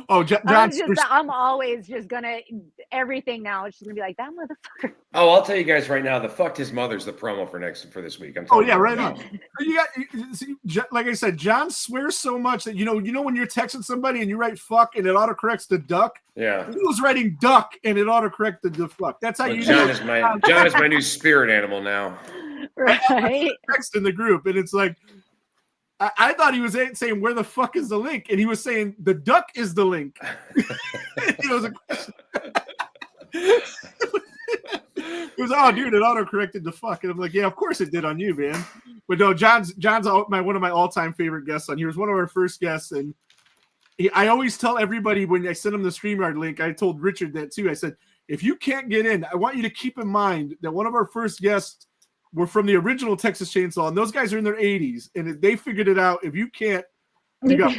Oh, I'm always just gonna everything now. It's just gonna be like that motherfucker. Oh, I'll tell you guys right now. The fucked his mother's the promo for this week. Oh yeah, right on. See, like I said, John swears so much that you know when you're texting somebody and you write fuck and it autocorrects to duck. Yeah, he was writing duck and it autocorrected to fuck. That's how well, you. John is my new spirit animal now. Right. Text in the group and it's like. I thought he was saying where the fuck is the link, and he was saying the duck is the link. It was a question. It was dude, it auto-corrected the fuck, and I'm like, yeah, of course it did on you, man. But no, John's one of my all-time favorite guests on here. He was one of our first guests, and I always tell everybody when I send him the StreamYard link. I told Richard that too. I said, if you can't get in, I want you to keep in mind that one of our first guests. We're from the original Texas Chain Saw, and those guys are in their 80s, and they figured it out. If you can't, you got.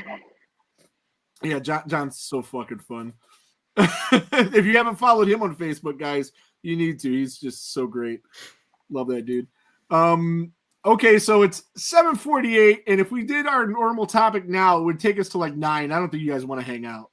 Yeah, John's so fucking fun. If you haven't followed him on Facebook, guys, you need to. He's just so great. Love that dude. Okay, so it's 7:48, and if we did our normal topic now, it would take us to like 9. I don't think you guys want to hang out.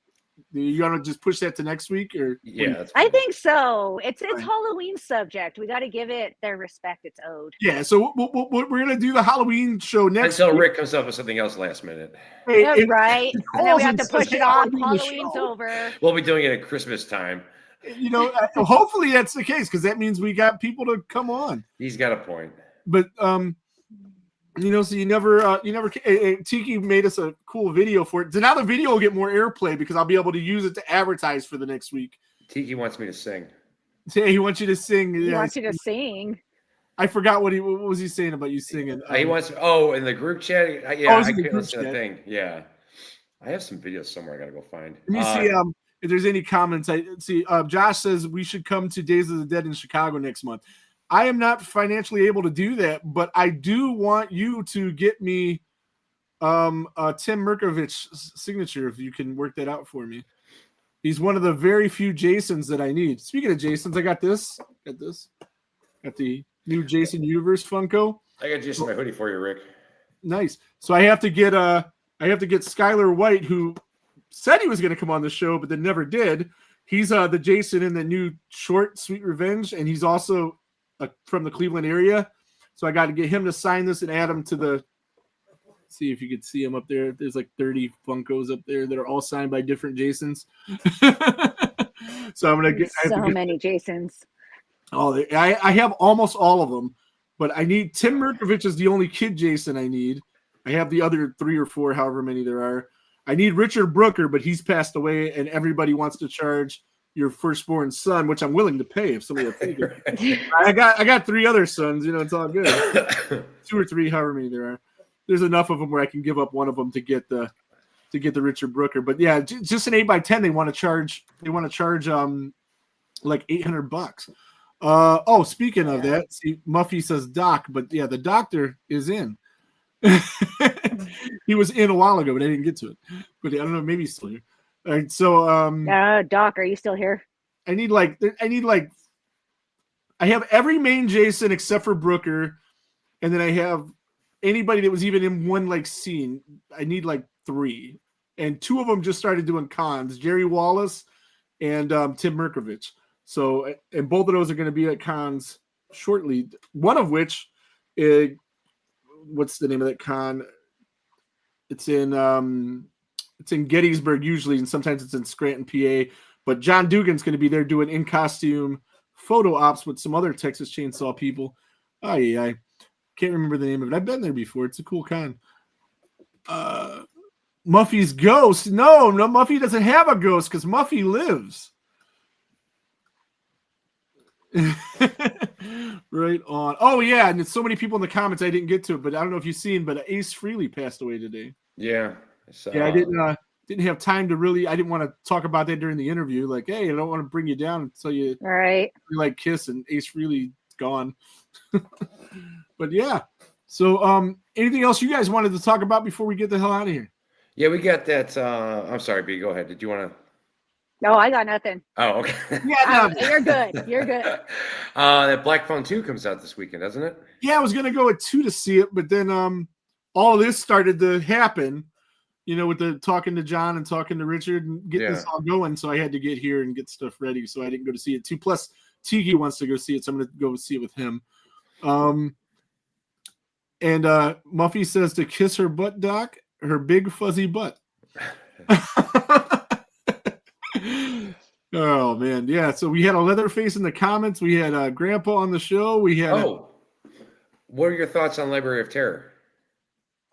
You want to just push that to next week, or yeah? I think so. It's Halloween subject. We got to give it their respect it's owed. Yeah, so we're gonna do the Halloween show next. Until Rick comes up with something else last minute. Yeah, right. And then we have to push it off. Halloween's over. We'll be doing it at Christmas time. You know, hopefully that's the case because that means we got people to come on. He's got a point. But you know, so you never Tiki made us a cool video for it. So now the video will get more airplay because I'll be able to use it to advertise for the next week. Tiki wants me to sing. Yeah, he wants you to sing. He wants you to sing. I forgot what was he saying about you singing? He wants. In the group chat. Yeah, I can't listen to the thing. Yeah, I have some videos somewhere. I gotta go find. Let me see if there's any comments. I see. Josh says we should come to Days of the Dead in Chicago next month. I am not financially able to do that, but I do want you to get me Tim Merkovic's signature if you can work that out for me. He's one of the very few Jasons that I need. Speaking of Jasons, I got this. Got the new Jason Universe Funko. I got Jason my hoodie for you, Rick. Nice. So I have to get Skylar White, who said he was going to come on the show, but then never did. He's the Jason in the new short Sweet Revenge, and he's also from the Cleveland area. So I got to get him to sign this and add him to the. See if you could see him up there. There's like 30 Funkos up there that are all signed by different Jasons. So I'm gonna get many Jasons. Oh, I have almost all of them, but I need Tim Merkovich is the only kid Jason I need. I have the other 3 or 4, however many there are. I need Richard Brooker, but he's passed away, and everybody wants to charge your firstborn son, which I'm willing to pay if somebody will take it. I got 3 other sons, it's all good. 2 or 3, however many there are. There's enough of them where I can give up one of them to get the Richard Brooker. But yeah, just an 8x10 they want to charge like $800. Speaking of that, see, Muffy says Doc, but yeah, the doctor is in. He was in a while ago, but I didn't get to it. But I don't know, maybe he's still here. All right, so Doc, are you still here? I have every main Jason except for Brooker, and then I have anybody that was even in one like scene. I need like 3, and 2 of them just started doing cons. Jerry Wallace and Tim Merkovich. So, and both of those are going to be at cons shortly. One of which, what's the name of that con? It's in Gettysburg usually, and sometimes it's in Scranton, PA. But John Dugan's going to be there doing in costume photo ops with some other Texas Chain Saw people. I can't remember the name of it. I've been there before. It's a cool con. Muffy's ghost. No, Muffy doesn't have a ghost because Muffy lives. Right on. Oh yeah, and there's so many people in the comments I didn't get to it, but I don't know if you've seen, but Ace Frehley passed away today. Yeah. So, Yeah, I didn't have time to really. I didn't want to talk about that during the interview. Like, hey, I don't want to bring you down until you Right. like Kiss and Ace Frehley's gone. But yeah. So anything else you guys wanted to talk about before we get the hell out of here? Yeah, we got that. I'm sorry, B. Go ahead. Did you want to? No, I got nothing. Oh, okay. Yeah, no. You're good. You're good. That Black Phone 2 comes out this weekend, doesn't it? Yeah, I was gonna go at 2 to see it, but then all of this started to happen, with the talking to John and talking to Richard and getting this all going. So I had to get here and get stuff ready. So I didn't go to see it too. Plus Tiki wants to go see it, so I'm gonna go see it with him. And Muffy says to kiss her butt, Doc, her big fuzzy butt. Oh man, yeah. So we had a Leatherface in the comments. We had Grandpa on the show. We had. What are your thoughts on Library of Terror?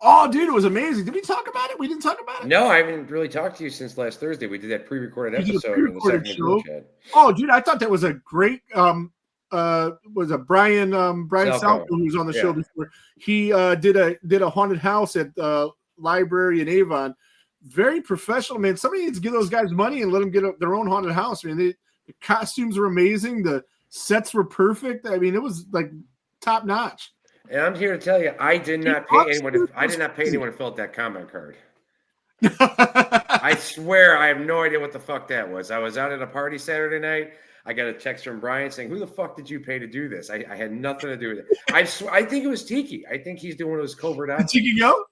Oh, dude, it was amazing. Did we talk about it? We didn't talk about it. No, I haven't really talked to you since last Thursday. We did that pre-recorded episode in the second show. Chat. Oh, dude, I thought that was a great. Was a Brian Salco, who was on the show before. He did a haunted house at the library in Avon. Very professional, man. Somebody needs to give those guys money and let them get their own haunted house. I mean, the costumes were amazing. The sets were perfect. I mean, it was like top notch. And I'm here to tell you, I did not pay anyone. I did not pay anyone to fill out that comment card. I swear, I have no idea what the fuck that was. I was out at a party Saturday night. I got a text from Brian saying, "Who the fuck did you pay to do this?" I had nothing to do with it. I think it was Tiki. I think he's doing one of those covert acts. Tiki go?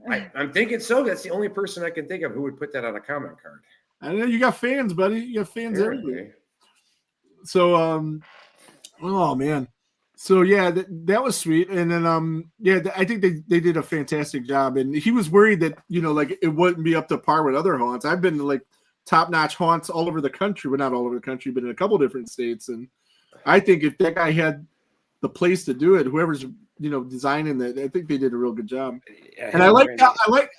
I'm thinking so. That's the only person I can think of who would put that on a comment card. I know you got fans, buddy. You got fans everywhere. So, oh man. So yeah, that was sweet. And then, I think they did a fantastic job. And he was worried that like it wouldn't be up to par with other haunts. I've been to like top-notch haunts all over the country, well, not all over the country, but in a couple different states. And I think if that guy had the place to do it, whoever's designing that, I think they did a real good job. Yeah, and I like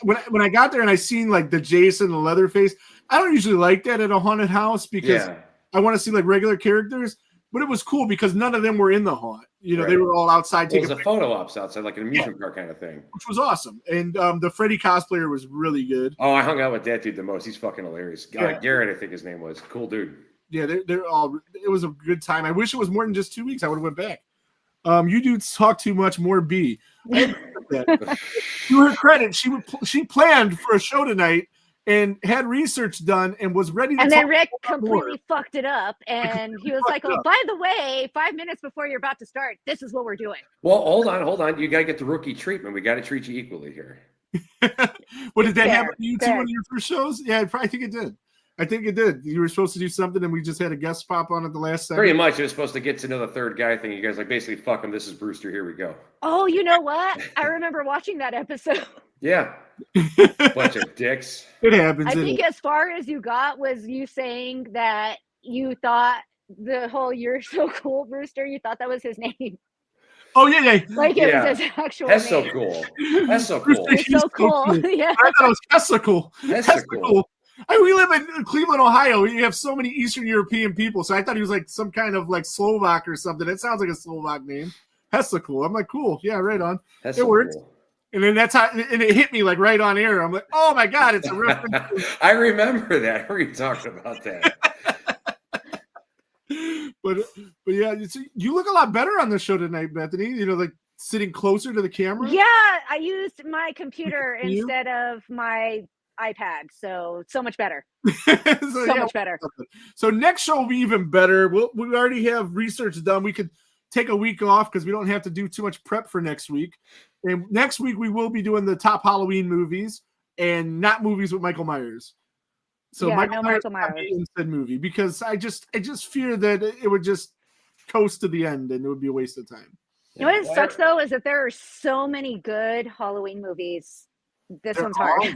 when I got there and I seen like the Jason and Leatherface. I don't usually like that at a haunted house because I want to see like regular characters. But it was cool because none of them were in the haunt. They were all outside taking. It was a photo ops outside, like an amusement park kind of thing, which was awesome. And the Freddy cosplayer was really good. Oh, I hung out with that dude the most. He's fucking hilarious. Garrett, I think his name was. Cool dude. Yeah, they're all. It was a good time. I wish it was more than just 2 weeks. I would have went back. You dudes talk too much. More B. To her credit, she planned for a show tonight and had research done and was ready to. And then Rick completely fucked it up, and he was like, "Oh, by the way, 5 minutes before you're about to start, this is what we're doing." Well, hold on. You got to get the rookie treatment. We got to treat you equally here. What did that happen to you too on your first shows? Yeah, I think it did. I think it did. You were supposed to do something, and we just had a guest pop on at the last second. Pretty much. It was supposed to get to know the third guy thing. You guys like basically fuck him. This is Brewster. Here we go. Oh, you know what? I remember watching that episode. Yeah. Bunch of dicks. It happens. I think as far as you got was you saying that you thought the whole "You're so cool, Brewster." You thought that was his name. Oh yeah. Like it was his actual That's name. So cool. That's so cool. It's so cool. Yeah. I thought it was Testicle. That's so cool. We live in Cleveland, Ohio. You have so many Eastern European people, so I thought he was like some kind of like Slovak or something. It sounds like a Slovak name. Testicle. I'm like, cool. Yeah, right on. That's it works. Cool. And then that's how, and it hit me like right on air. I'm like, oh my God, it's a reference. I remember that. We talked about that. but yeah, you look a lot better on the show tonight, Bethany. Like sitting closer to the camera. Yeah, I used my computer instead of my iPad, so much better. so much better. So next show will be even better. We already have research done. We could take a week off because we don't have to do too much prep for next week. And next week we will be doing the top Halloween movies and not movies with Michael Myers. So Michael Myers instead movie because I just fear that it would just coast to the end and it would be a waste of time. You know what sucks though is that there are so many good Halloween movies. This one's hard.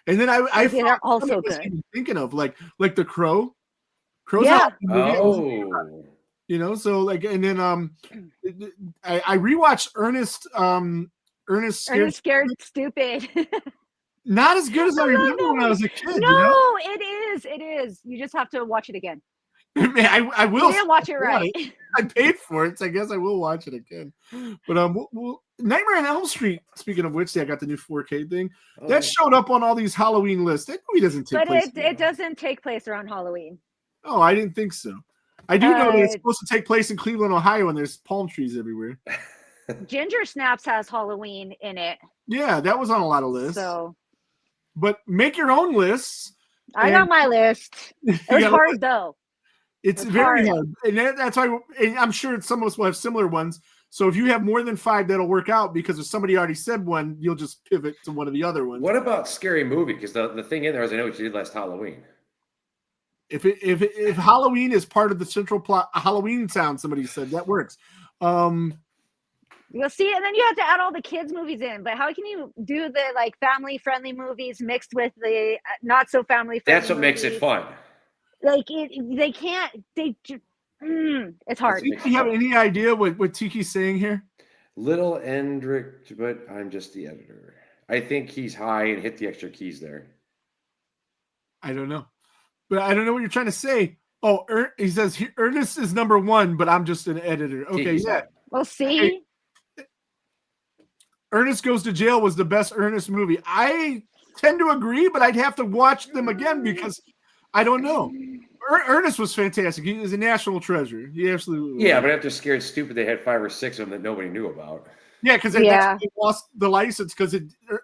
And then they're also good. Thinking of like the Crow. Crow's so like, and then I rewatched Ernest Scared Stupid. Not as good as I remember when I was a kid. No, it is. You just have to watch it again. Man, I will. You didn't watch it right. I paid for it, so I guess I will watch it again. But Nightmare on Elm Street, speaking of which, I got the new 4K thing. Oh, That showed up on all these Halloween lists. That movie doesn't take But place. it doesn't take place around Halloween. Oh, I didn't think so. I do know that it's supposed to take place in Cleveland, Ohio, and there's palm trees everywhere. Ginger Snaps has Halloween in it. Yeah, that was on a lot of lists. So But make your own lists. I got my list. It was hard though. It's It's very hard. hard. And that's why and I'm sure some of us will have similar ones. So if you have more than 5, that'll work out because if somebody already said one, you'll just pivot to one of the other ones. What about Scary Movie? Because the thing in there is I know what you did last Halloween. If Halloween is part of the central plot, Halloween Town, somebody said that works. You'll see, and then you have to add all the kids' movies in. But how can you do the like family-friendly movies mixed with the not so family-friendly? That's what makes it fun. Like they can't. It's hard. Do you have any idea what Tiki's saying here? Little Endrick, but I'm just the editor. I think he's high and hit the extra keys there. I don't know. But I don't know what you're trying to say. Oh, he says Ernest is number 1, but I'm just an editor. Okay, Tiki's yeah. high. Well, see, Okay. Ernest Goes to Jail was the best Ernest movie. I tend to agree, but I'd have to watch them again because I don't know. Ernest was fantastic. He was a national treasure. He absolutely Yeah, but after Scared Stupid, they had 5 or 6 of them that nobody knew about. Yeah, because they lost the license because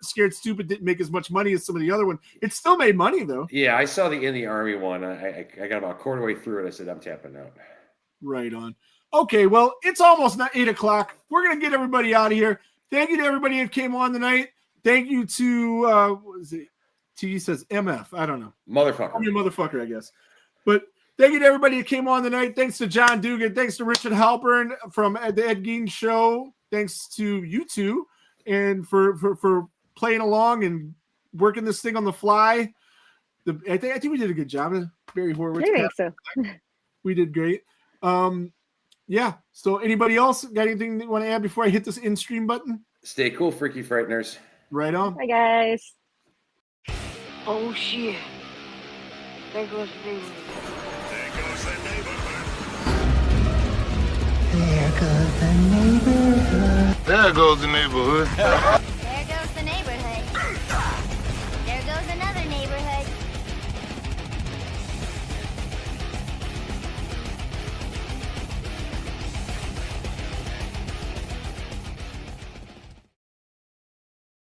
Scared Stupid didn't make as much money as some of the other ones. It still made money though. Yeah, I saw the In the Army one. I got about a quarter way through it. I said, I'm tapping out. Right on. Okay, well, it's almost not 8 o'clock. We're gonna get everybody out of here. Thank you to everybody that came on tonight. Thank you to what is it? T says MF. I don't know. Motherfucker. I'm your motherfucker, I guess. But thank you to everybody that came on tonight. Thanks to John Dugan. Thanks to Richard Halpern from the Ed Gein Show. Thanks to you two and for playing along and working this thing on the fly. I think we did a good job. Barry Horowitz. I think so. We did great. Yeah. So anybody else got anything you want to add before I hit this in stream button? Stay cool, freaky frighteners. Right on. Bye, guys. Oh shit. There goes the neighborhood. There goes the neighborhood. There goes the neighborhood.